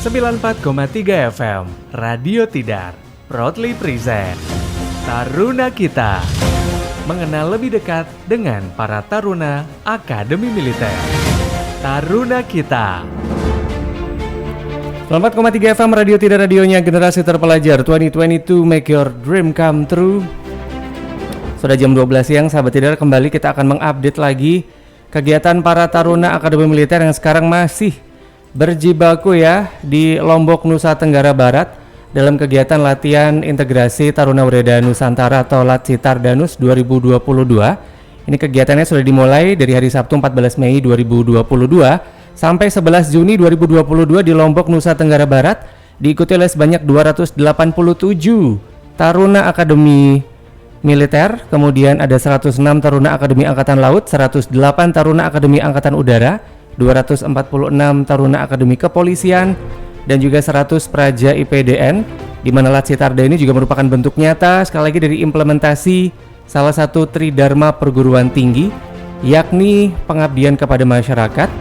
94,3 FM Radio Tidar proudly present Taruna Kita, mengenal lebih dekat dengan para taruna Akademi Militer. Taruna Kita 94,3 FM Radio Tidar, radionya generasi terpelajar. 2022 make your dream come true. Sudah jam 12 siang, sahabat Tidar, kembali kita akan mengupdate lagi kegiatan para taruna Akademi Militer yang sekarang masih berjibaku ya di Lombok, Nusa Tenggara Barat dalam kegiatan latihan integrasi Taruna Wereda Nusantara atau Latsitar Danus 2022. Ini kegiatannya sudah dimulai dari hari Sabtu 14 Mei 2022 sampai 11 Juni 2022 di Lombok, Nusa Tenggara Barat, diikuti oleh sebanyak 287 Taruna Akademi Militer, kemudian ada 106 Taruna Akademi Angkatan Laut, 108 Taruna Akademi Angkatan Udara, 246 Taruna Akademi Kepolisian, dan juga 100 Praja IPDN, di mana Latsitarda ini juga merupakan bentuk nyata sekali lagi dari implementasi salah satu tridharma perguruan tinggi, yakni pengabdian kepada masyarakat.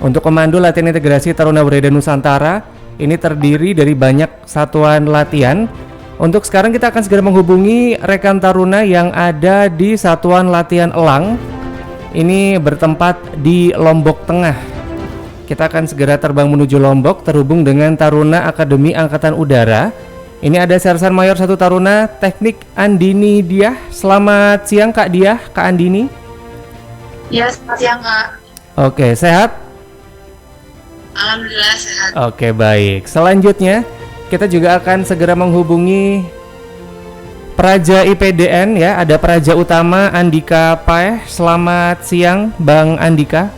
Untuk Komando Latihan Integrasi Taruna Wereda Nusantara ini terdiri dari banyak satuan latihan. Untuk sekarang kita akan segera menghubungi rekan taruna yang ada di Satuan Latihan Elang. Ini bertempat di Lombok Tengah. Kita akan segera terbang menuju Lombok, terhubung dengan Taruna Akademi Angkatan Udara. Ini ada Sersan Mayor 1 Taruna Teknik Andini Diah. Selamat siang Kak Diah, Kak Andini. Ya, selamat siang Kak. Oke, sehat? Alhamdulillah sehat. Oke, baik. Selanjutnya kita juga akan segera menghubungi Praja IPDN ya, ada Praja Utama Andika Paeh. Selamat siang Bang Andika.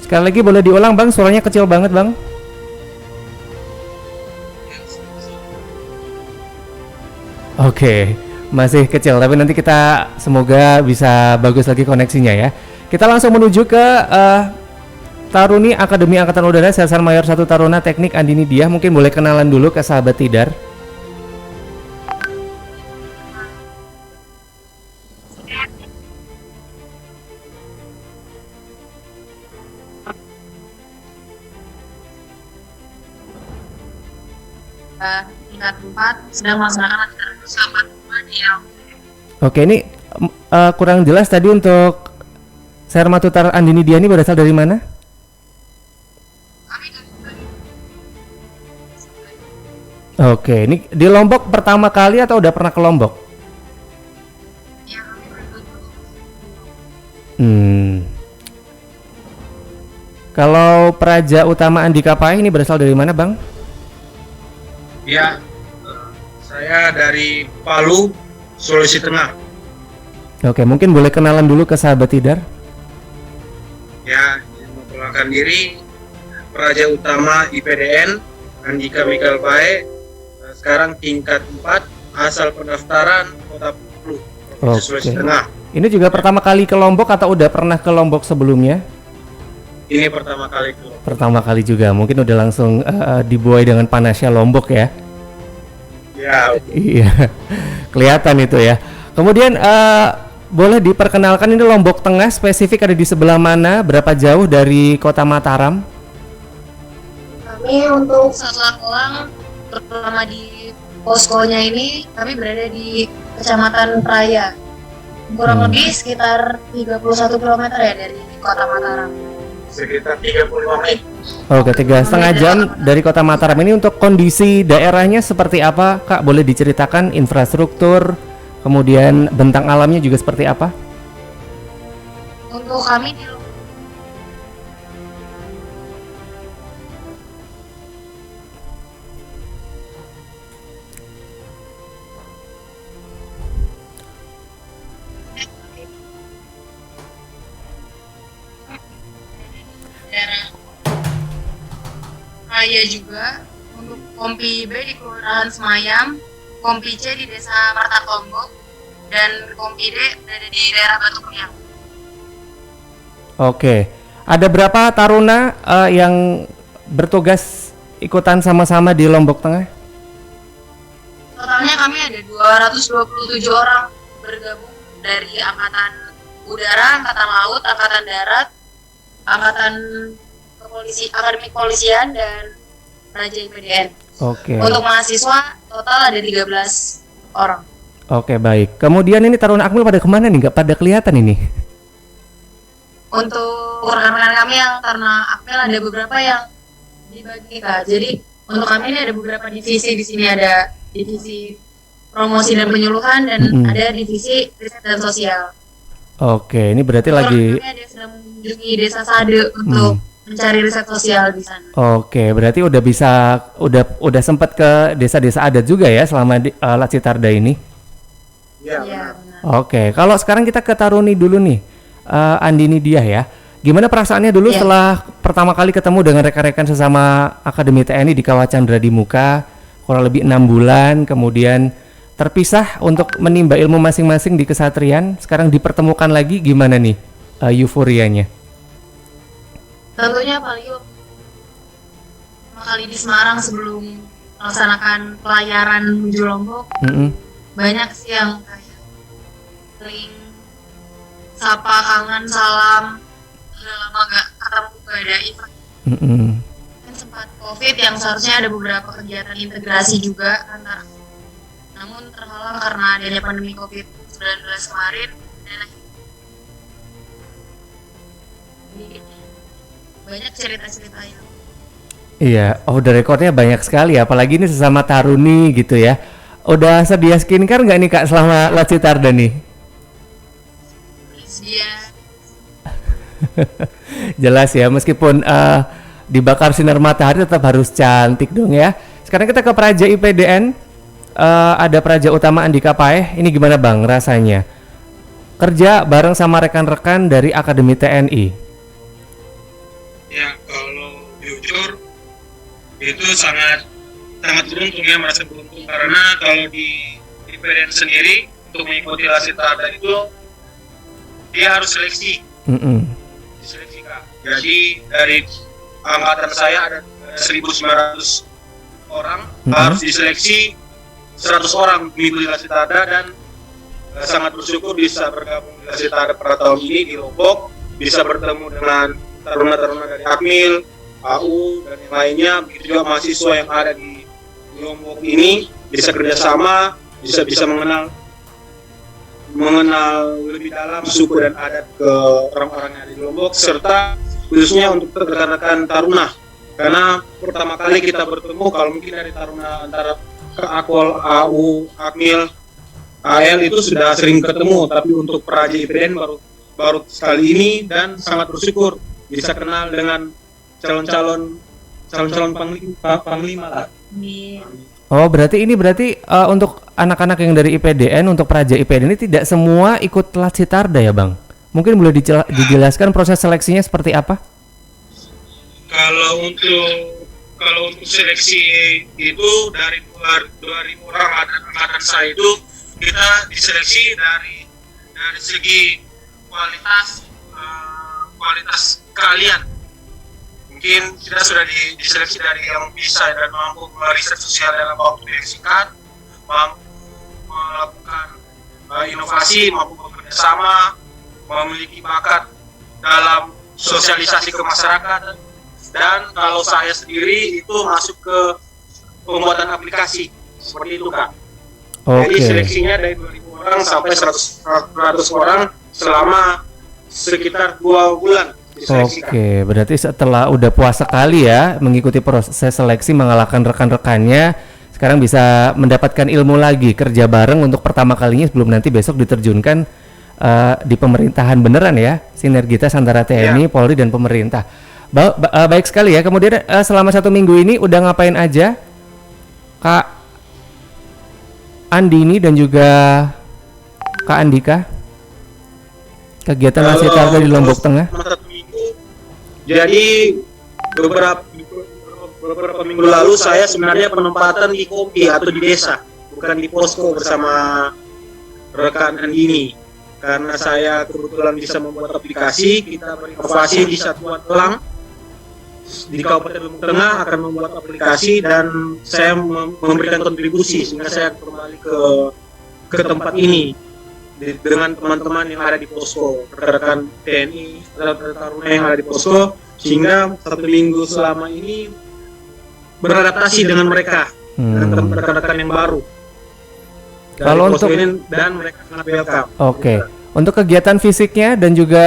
Sekali lagi boleh diulang Bang, suaranya kecil banget Bang. Oke, masih kecil tapi nanti kita semoga bisa bagus lagi koneksinya ya. Kita langsung menuju ke Taruni Akademi Angkatan Udara Sersan Mayor 1 Taruna Teknik Andini Diah. Mungkin boleh kenalan dulu ke sahabat Tidar. Tingkat 4 sedang melaksanakan latihan bersama dia. Oke, ini kurang jelas tadi untuk Sermatutar Andini Diah ini berasal dari mana? Oke, ini di Lombok pertama kali atau udah pernah ke Lombok? Ya, kami berdua. Kalau Praja Utama Andika Paeh ini berasal dari mana, Bang? Ya, saya dari Palu, Sulawesi Tengah. Oke, mungkin boleh kenalan dulu ke sahabat Tidar. Ya, memperkenalkan diri, Praja Utama IPDN, Andika Mikael Paeh, sekarang tingkat 4, asal pendaftaran Kota Palu, Provinsi Sulawesi Tengah. Ini juga pertama kali ke Lombok atau udah pernah ke Lombok sebelumnya? Ini pertama kali ke Lombok. Pertama kali juga, mungkin udah langsung dibuai dengan panasnya Lombok ya? Ya, iya, kelihatan itu ya. Kemudian boleh diperkenalkan ini Lombok Tengah spesifik ada di sebelah mana? Berapa jauh dari Kota Mataram? Kami untuk Satuan Elang, terutama di poskonya ini, kami berada di Kecamatan Praya. Kurang lebih sekitar 31 km ya dari Kota Mataram. sekitar 35 menit. Oke, 3,5 jam dari Kota Mataram. Ini untuk kondisi daerahnya seperti apa, Kak? Boleh diceritakan infrastruktur, kemudian bentang alamnya juga seperti apa? Untuk kami di daerah Raya juga, untuk Kompi B di Kelurahan Semayam, Kompi C di Desa Martak Lombok, dan Kompi D berada di daerah Batu Kemiang. Oke, ada berapa taruna yang bertugas ikutan sama-sama di Lombok Tengah? Totalnya kami ada 227 orang bergabung dari Angkatan Udara, Angkatan Laut, Angkatan Darat, angkatan akademik kepolisian dan Praja IPDN. Oke. Untuk mahasiswa total ada 13 orang. Oke, baik. Kemudian ini Taruna Akmil pada kemana nih? Nggak pada kelihatan ini. Untuk rekan-rekan kami yang Taruna Akmil ada beberapa yang dibagi, Kak. Jadi untuk kami ini ada beberapa divisi. Di sini ada divisi promosi dan penyuluhan dan ada divisi riset dan sosial. Oke, ini berarti lagi. Kami ada sedang mengunjungi Desa Sade untuk mencari riset sosial di sana. Oke, berarti udah sempat ke desa-desa adat juga ya selama di Latsitarda ini. Ya, Iya, benar. benar. Oke, kalau sekarang kita ke Taruni dulu nih, Andini Diah ya. Gimana perasaannya dulu Iya. setelah pertama kali ketemu dengan rekan-rekan sesama Akademi TNI di Kawacandra di Muka, kurang lebih 6 bulan, kemudian terpisah untuk menimba ilmu masing-masing di kesatrian, sekarang dipertemukan lagi, gimana nih euforianya? Tentunya apalagi pertama kali di Semarang sebelum melaksanakan pelayaran menuju Lombok, Mm-mm. banyak sih yang kayak saling sapa, kangen, salam. Udah lama gak ketemu, gak ada event. Mm-mm. Kan sempat COVID yang seharusnya ada beberapa kegiatan integrasi juga antara, namun terhalang karena adanya pandemi COVID-19 kemarin dan akhirnya banyak cerita-cerita yang Iya, the recordnya banyak sekali, apalagi ini sesama Taruni gitu ya. Udah sedia skincare nggak nih Kak selama Latsitarda nih? dia Jelas ya, meskipun dibakar sinar matahari tetap harus cantik dong ya. Sekarang kita ke Praja IPDN, ada Praja Utama Andika Paeh. Ini gimana Bang rasanya? Kerja bareng sama rekan-rekan dari Akademi TNI. Ya, kalau jujur itu sangat beruntung ya, merasa beruntung karena kalau di IPDN sendiri untuk mengikuti Latsitarda itu dia harus seleksi. Diseleksi, Kak. Jadi dari angkatan saya ada 1.900 orang, harus diseleksi 100 orang mengikuti Latsitarda dan sangat bersyukur bisa bergabung di Latsitarda pada tahun ini di Lombok, bisa bertemu dengan taruna-taruna dari Akmil, AU dan yang lainnya, begitu juga mahasiswa yang ada di Lombok ini bisa kerjasama, bisa mengenal lebih dalam suku dan adat ke orang-orang yang ada di Lombok, serta khususnya untuk rekan-rekan taruna, karena pertama kali kita bertemu, kalau mungkin dari taruna antara ke Akol, AU, Akmil, AL itu sudah sering ketemu, tapi untuk Praja IPDN baru sekali ini dan sangat bersyukur bisa kenal dengan calon-calon panglima lah. Oh, berarti untuk anak-anak yang dari IPDN, untuk Praja IPDN ini tidak semua ikut Latsitarda ya Bang? Mungkin boleh dijelaskan proses seleksinya seperti apa? Kalau untuk seleksi itu dari 2.000 orang angkatan saya itu kita diseleksi dari segi kualitas kalian. Mungkin kita sudah diseleksi dari yang bisa dan mampu meriset sosial dalam waktu yang singkat, mampu melakukan inovasi, mampu bekerja sama, memiliki bakat dalam sosialisasi ke masyarakat, dan kalau saya sendiri itu masuk ke pembuatan aplikasi seperti itu Kak. Jadi seleksinya dari 2.000 orang sampai 100 orang selama sekitar 2 bulan. Oke, berarti setelah udah puas sekali ya mengikuti proses seleksi, mengalahkan rekan-rekannya, sekarang bisa mendapatkan ilmu lagi, kerja bareng untuk pertama kalinya sebelum nanti besok diterjunkan di pemerintahan beneran ya, sinergitas antara TNI, Polri dan pemerintah. Baik sekali ya. Kemudian selama 1 minggu ini udah ngapain aja Kak Andini dan juga Kak Andika? Kegiatan Latsitarda di Lombok Tengah? Jadi beberapa minggu lalu saya sebenarnya penempatan di Kopi atau di desa, bukan di posko bersama rekan Andini. Karena saya kebetulan bisa membuat aplikasi, kita berinovasi di Satuan Elang di Kabupaten Lombok Tengah akan membuat aplikasi dan saya memberikan kontribusi sehingga saya kembali ke tempat ini. dengan teman-teman yang ada di posko, rekan-rekan TNI, rekan-rekan Taruna yang ada di posko, sehingga 1 minggu selama ini beradaptasi dengan mereka, dengan rekan-rekan yang baru. Dari Kalau posko untuk ini, dan mereka sangat welcome. Oke. Untuk kegiatan fisiknya dan juga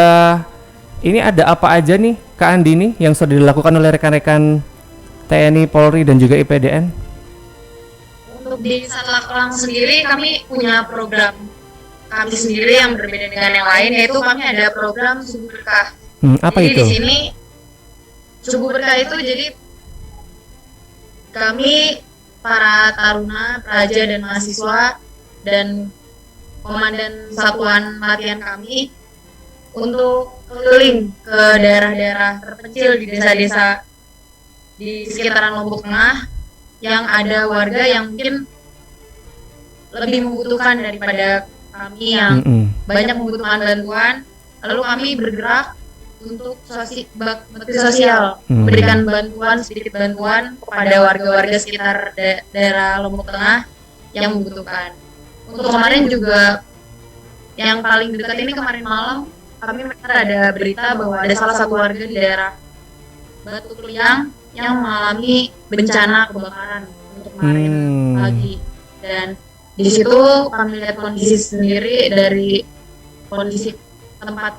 ini ada apa aja nih Kak Andi nih yang sudah dilakukan oleh rekan-rekan TNI, Polri dan juga IPDN? Untuk di Satlakelang sendiri kami punya program kami sendiri yang berbeda dengan yang lain, yaitu kami ada program Subuh Berkah. Apa jadi itu? di sini Subuh Berkah itu jadi kami para taruna, praja dan mahasiswa dan komandan satuan latihan kami untuk keliling ke daerah-daerah terpencil di desa-desa di sekitaran Lombok Tengah yang ada warga yang mungkin lebih membutuhkan daripada kami yang banyak membutuhkan bantuan. Lalu kami bergerak untuk bakti sosial, memberikan bantuan, sedikit bantuan kepada warga-warga sekitar daerah Lombok Tengah yang membutuhkan. Untuk kemarin juga yang paling dekat ini kemarin malam kami mendengar ada berita bahwa ada salah satu warga di daerah Batu Kliang yang mengalami bencana kebakaran untuk kemarin pagi, dan di situ kami lihat kondisi sendiri dari kondisi tempat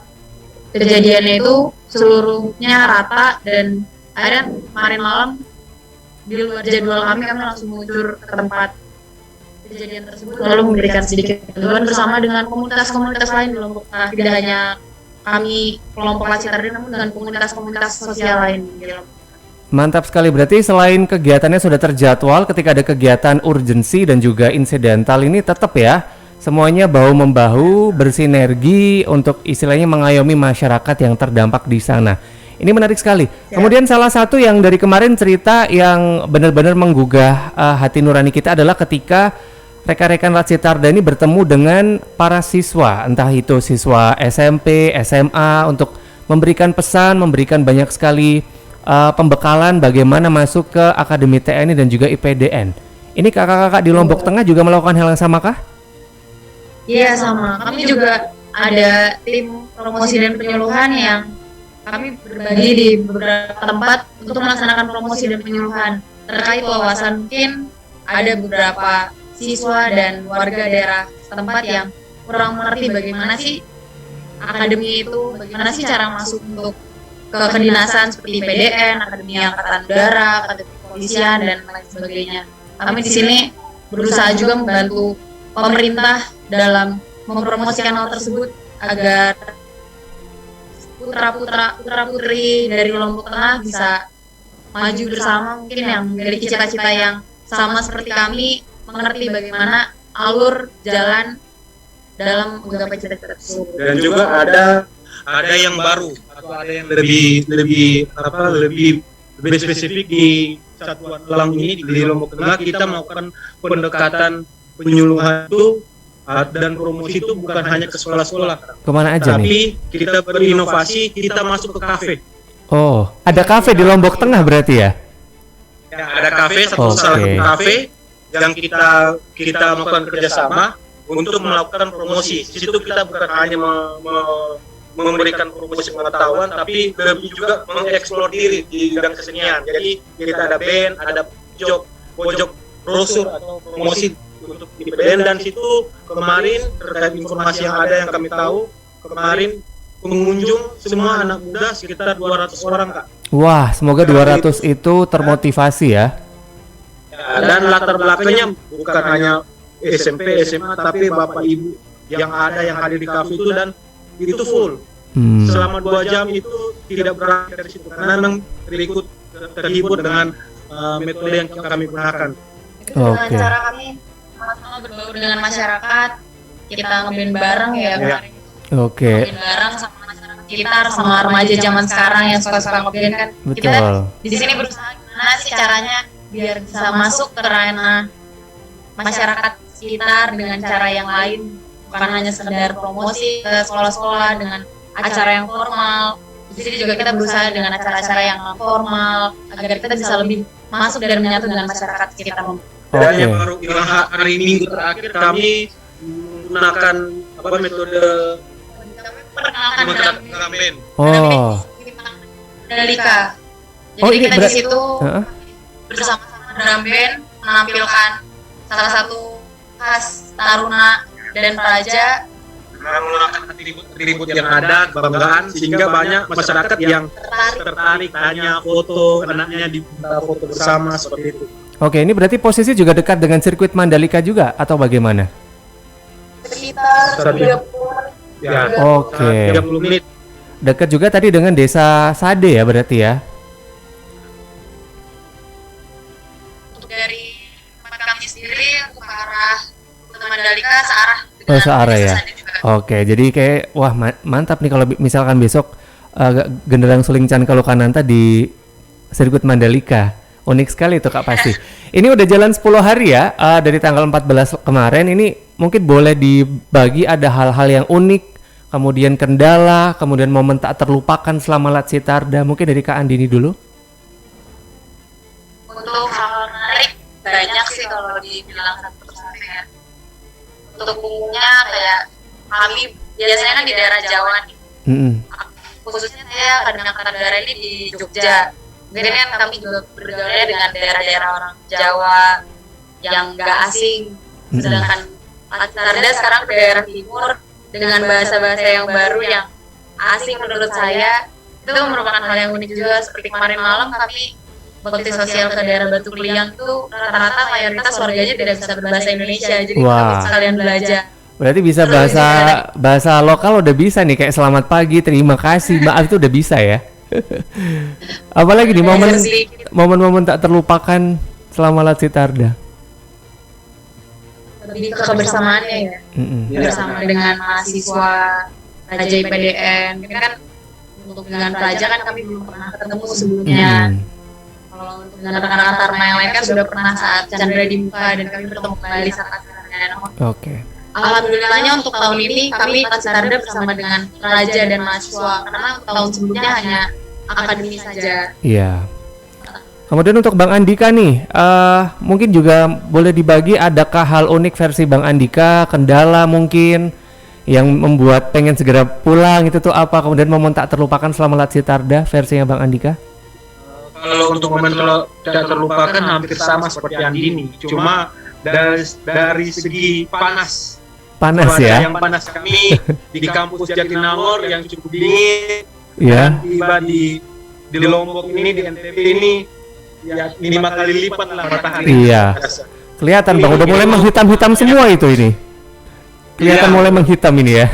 kejadiannya itu seluruhnya rata, dan akhirnya kemarin malam di luar jadwal kami langsung meluncur ke tempat kejadian tersebut lalu memberikan sedikit bantuan bersama dengan komunitas-komunitas lain di Lombok Tengah. Tidak hanya kami kelompok Lacitardin, namun dengan komunitas-komunitas sosial lain di Lombok. Mantap sekali, berarti selain kegiatannya sudah terjadwal, ketika ada kegiatan urgensi dan juga insidental ini tetap ya semuanya bahu-membahu bersinergi untuk istilahnya mengayomi masyarakat yang terdampak di sana. Ini menarik sekali. Kemudian salah satu yang dari kemarin cerita yang benar-benar menggugah hati nurani kita adalah ketika rekan-rekan Lacitarda ini bertemu dengan para siswa, entah itu siswa SMP, SMA, untuk memberikan pesan, memberikan banyak sekali pembekalan bagaimana masuk ke Akademi TNI dan juga IPDN. Ini kakak-kakak di Lombok Tengah juga melakukan hal yang sama kah? Iya, sama. Kami juga ada tim promosi dan penyuluhan yang kami berbagi di beberapa tempat untuk melaksanakan promosi dan penyuluhan terkait wawasan. Mungkin ada beberapa siswa dan warga daerah setempat yang kurang mengerti bagaimana sih akademi itu, bagaimana sih cara masuk untuk ke kedinasan seperti PDN, Akademi Angkatan Udara, Akademi Kepolisian dan lain sebagainya. Kami di sini berusaha juga membantu pemerintah dalam mempromosikan hal tersebut agar putra-putri dari Lombok Tengah bisa maju bersama, mungkin yang memiliki cita-cita yang sama seperti kami, mengerti bagaimana alur jalan dalam menggapai cita-cita tersebut. Dan juga ada yang baru atau ada yang lebih spesifik di Satuan Lelang ini di Lombok Tengah. Kita melakukan pendekatan penyuluhan itu dan promosi itu bukan hanya ke sekolah-sekolah. Kemana aja tapi nih? Kita berinovasi, kita masuk ke kafe. Oh, ada kafe di Lombok Tengah berarti ya? Ya, ada kafe, salah satu kafe yang kita melakukan kerjasama untuk melakukan promosi. Di situ kita bukan hanya memberikan promosi pengetahuan, tapi lebih juga mengeksplor diri di bidang kesenian. Jadi kita ada band, ada pojok brosur atau promosi untuk IPDN, dan situ kemarin terkait informasi yang ada yang kami tahu, kemarin pengunjung semua anak muda sekitar 200 orang, Kak. Wah, semoga 200 itu termotivasi ya. Dan latar belakangnya bukan hanya SMP, SMA, tapi Bapak Ibu yang hadir di kafe itu, dan itu full. Selama 2 jam itu tidak berakhir dari situ, karena memang terhibur dengan metode yang kami gunakan. Dengan cara kami sama-sama berbaur dengan masyarakat, kita ngeband bareng ya kemarin. Ngeband bareng sama masyarakat sekitar, sama remaja zaman sekarang yang suka-suka ngeband kan. Betul. Kita di sini berusaha gimana sih caranya biar bisa masuk ke ranah masyarakat sekitar dengan cara yang lain, bukan hanya sekedar promosi ke sekolah-sekolah dengan acara yang formal. Di sini juga kita berusaha dengan acara-acara yang formal agar kita bisa lebih masuk dan menyatu dengan masyarakat sekitar. Dan yang baru hari Minggu terakhir kami menggunakan metode Perkenalkan drum band. Oh. Mandalika. Oh, Jadi ini kita di situ Heeh. bersama-sama drum band menampilkan salah satu khas Taruna dan Praja Menggunakan atribut yang ada, kebanggaan, sehingga banyak masyarakat yang tertarik, tanya foto, anaknya diminta foto bersama seperti itu. Oke, ini berarti posisi juga dekat dengan sirkuit Mandalika juga atau bagaimana? sekitar 30 Ya, Oke. 30 menit. Dekat juga tadi dengan desa Sade ya berarti ya? untuk dari tempat kami sendiri untuk ke arah Kota Mandalika searah Oh, searah ya? Desa Sade juga. Oke, jadi kayak wah mantap nih kalau misalkan besok genderang suling Chan Kalukananta di sirkuit Mandalika. Unik sekali itu Kak pasti. Ini udah jalan 10 hari ya dari tanggal 14 kemarin. Ini mungkin boleh dibagi ada hal-hal yang unik, kemudian kendala, kemudian momen tak terlupakan selama Lat Sitarda. Mungkin dari Kak Andini dulu. Untuk hal menarik banyak sih kalau dibilang satu persatu ya. Untuk umumnya kayak kami biasanya kan di daerah Jawa nih, Mm-mm. khususnya saya kadang angkatan daerah ini di Jogja. Mungkin kan kami juga bergaulnya dengan daerah-daerah orang Jawa yang nggak asing. Sedangkan Tarda sekarang ke daerah timur dengan bahasa-bahasa yang baru yang asing menurut saya. Itu merupakan hal yang unik juga. Seperti kemarin malam kami bakti sosial ke daerah Batu Kliang tuh rata-rata mayoritas warganya tidak bisa berbahasa Indonesia. Jadi Wah. kami sekalian belajar. Berarti bisa bahasa lokal udah bisa nih kayak selamat pagi, terima kasih, maaf itu udah bisa ya. Apalagi nih momen-momen tak terlupakan selama Lat Sitarda. Lebih ke kebersamaannya ya. Bersama dengan mahasiswa Raja IPDN. Kan untuk dengan Raja kan kami belum pernah ketemu sebelumnya. Kalau untuk dengan rekan-rekan Taruna yang lain kan sudah pernah saat Chandra di muka dan kami bertemu kembali saat Chandra. Oke. Alhamdulillahnya untuk tahun ini kami Lat Sitarda bersama dengan Raja dan mahasiswa karena untuk tahun sebelumnya hanya akademi saja. Iya. Kemudian untuk Bang Andika nih, mungkin juga boleh dibagi adakah hal unik versi Bang Andika, kendala mungkin yang membuat pengen segera pulang itu tuh apa? Kemudian momen tak terlupakan selama Lat Sitarda versinya Bang Andika? Kalau untuk momen kalau tidak terlupakan hampir sama seperti Andini, cuma dari segi panas. Panas ya? Yang panas kami di kampus Jatinangor yang cukup dingin. Iya. Dan tiba di Lombok ini, di NTB ini ya 5 kali lipat lah matahari. Iya. Kelihatan Bang udah mulai menghitam-hitam semua itu ini. Kelihatan mulai menghitam ini ya.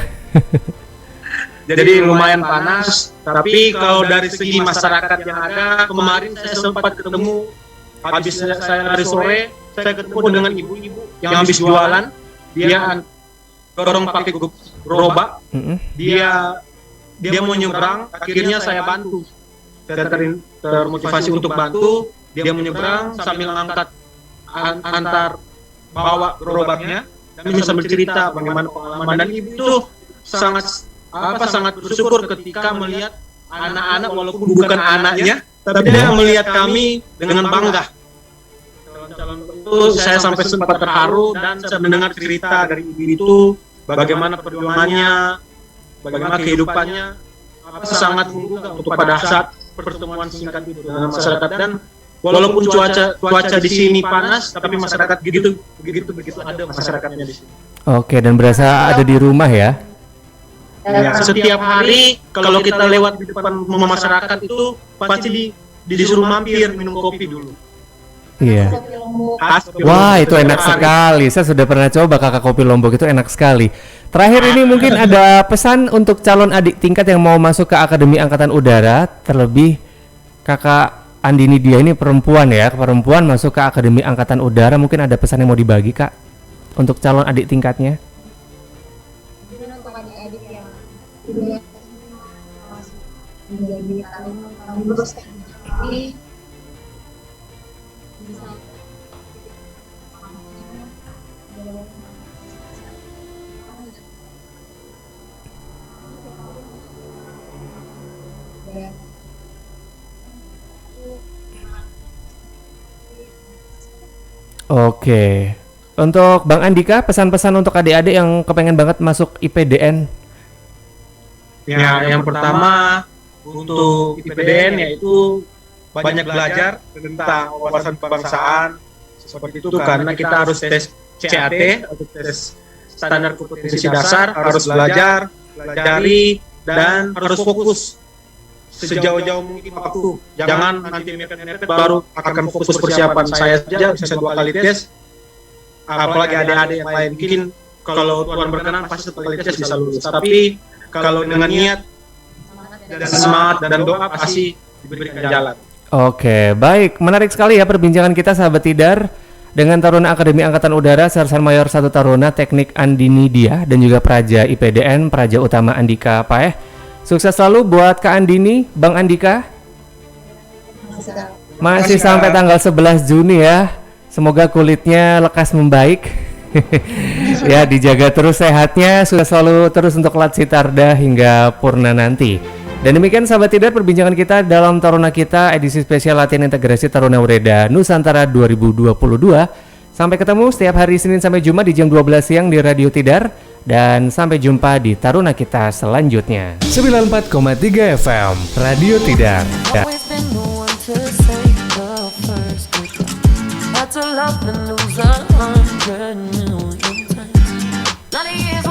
Jadi lumayan panas, tapi kalau dari segi masyarakat yang ada, kemarin saya sempat ketemu, habis saya hari sore, saya ketemu dengan ibu-ibu yang habis jualan, dia dorong pakai gerobak, dia mau nyebrang, akhirnya saya bantu, saya termotivasi untuk bantu, dia menyeberang sambil angkat antar bawa gerobaknya, dan sambil cerita bagaimana pengalaman, dan ibu itu sangat bersyukur ketika melihat anak-anak walaupun bukan anaknya, tapi dia melihat kami dengan bangga. Itu saya sampai sempat terharu dan saya mendengar cerita dari ibu itu bagaimana perjuangannya, bagaimana kehidupannya, sangat menggugah untuk pada saat pertemuan singkat itu dengan masyarakat. Dan walaupun cuaca di sini panas, tapi masyarakat begitu ada masyarakatnya di sini. Oke, dan berasa ada di rumah ya? Ya, setiap hari kalau kita lewat di depan rumah masyarakat itu pasti disuruh mampir minum kopi dulu. Iya. Wah, itu enak sekali. Saya sudah pernah coba Kakak Kopi Lombok, itu enak sekali. Terakhir ini mungkin ada pesan untuk calon adik tingkat yang mau masuk ke Akademi Angkatan Udara, terlebih Kakak Andini dia ini perempuan ya, perempuan masuk ke Akademi Angkatan Udara, mungkin ada pesan yang mau dibagi Kak untuk calon adik tingkatnya? Untuk adik-adik yang menjadi lulus ini Oke. Untuk Bang Andika, pesan-pesan untuk adik-adik yang kepengen banget masuk IPDN. Ya, yang pertama untuk IPDN yaitu banyak belajar tentang wawasan kebangsaan seperti itu, karena kita harus tes CAT atau tes standar kompetensi dasar, harus belajar, pelajari, dan harus fokus sejauh-jauh mungkin waktu. Jangan nanti mepet-mepet baru akan fokus persiapan. Saya saja bisa 2 kali tes, apalagi adik-adik yang lain mungkin kalau Tuhan berkenan pasti 1 kali tes bisa lulus. Tapi kalau dengan niat dan semangat dan doa pasti diberikan jalan. Oke, baik. Menarik sekali ya perbincangan kita sahabat Tidar dengan Taruna Akademi Angkatan Udara Sersan Mayor 1 Taruna Teknik Andini Dia dan juga Praja IPDN Praja Utama Andika Paeh. Sukses selalu buat Kak Andini, Bang Andika. Masih sampai tanggal 11 Juni ya. Semoga kulitnya lekas membaik. Ya, dijaga terus sehatnya. Sukses selalu terus untuk Latsitarda hingga purna nanti. Dan demikian sahabat Tidar perbincangan kita dalam Taruna Kita edisi spesial latihan integrasi Taruna Ureda Nusantara 2022. Sampai ketemu setiap hari Senin sampai Jumat di jam 12 siang di Radio Tidar. Dan sampai jumpa di Taruna Kita selanjutnya. 94,3 FM Radio Tidar. Always been the one to say the first goodbye. Had to love and lose 100 million times. Now the years